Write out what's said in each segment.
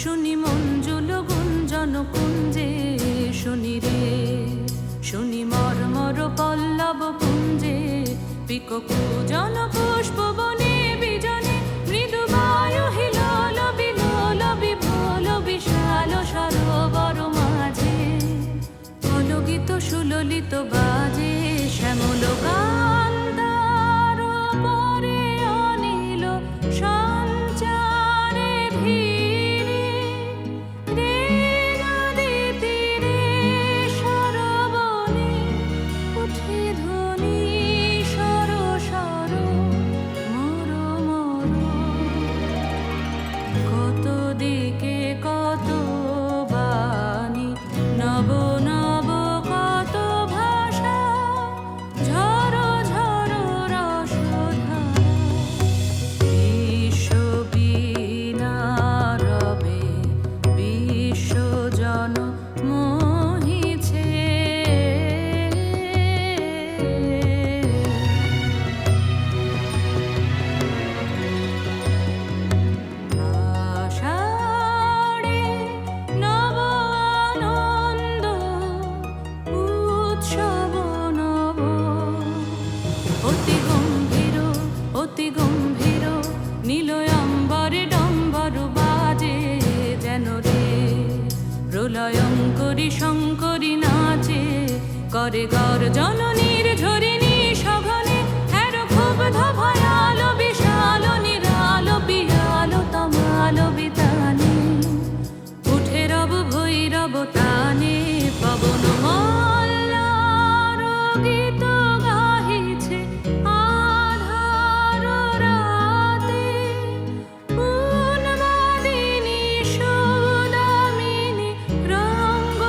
শুনি মঞ্জুল গুঞ্জন কুঞ্জে, শুনি রে শুনি মর্মর পল্লব পুঞ্জে, পিকক জন পুষ্প বনে বিজনে, মৃদু বায়ু হিলোল বিলোল বিভোল বিশাল সরোবর মাঝে, কলগীত সুললিত বাজে শ্যামল কান্তার পরে অনিল সঞ্চারে ধীরে, রে নদী তীরে সরবনে উঠে ধ্বনি সর সর মর মর, কত দিকে কত বাণী নব নব কত ভাষা, ঝরো ঝরো রসধারা, বিশ্ববীণা রবে বিশ্বজন মোহিছে, আষাঢ়ে নব আনন্দ উৎসব নব, অতি গম্ভীর নীলয় অম্বরে ডম্বর বাজে, যেন রে প্রলয়ঙ্করী শঙ্করী নাচে, করে গর্জন নির্ঝরিণী সঘনে, হের ক্ষুব্ধ ভয়াল বিশাল নিরাল পিয়াল তমাল বিতানে, উঠে রব ভৈরব তানে, পবন মল্লার গীত গাহিছে আধার রাতে, উন্মাদিনী সৌদামিনী রঙ্গ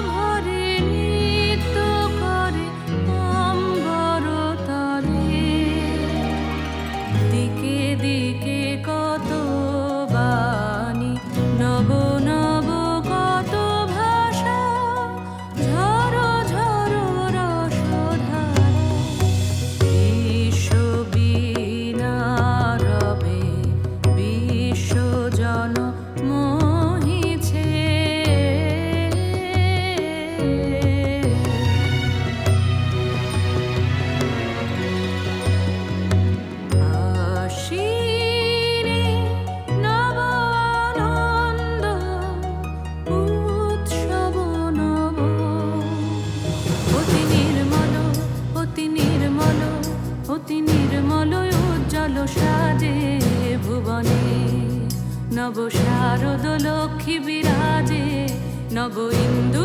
ভরে নৃত্য করে অম্বর তলে, দিকে দিকে কত বাণী নব নব কত ভাষা, ঝরো ঝরো রসধারা, বিশ্ববীণা রবে বিশ্বজন মোহিছে, আশিরে নব আনন্দ উৎসব নব, অতি নির্মল অতি নির্মল অতি নির্মল উজ্জ্বল সাজে ভুবনে, নব শারদ লক্ষ্মী বিরাজে, নব ইন্দু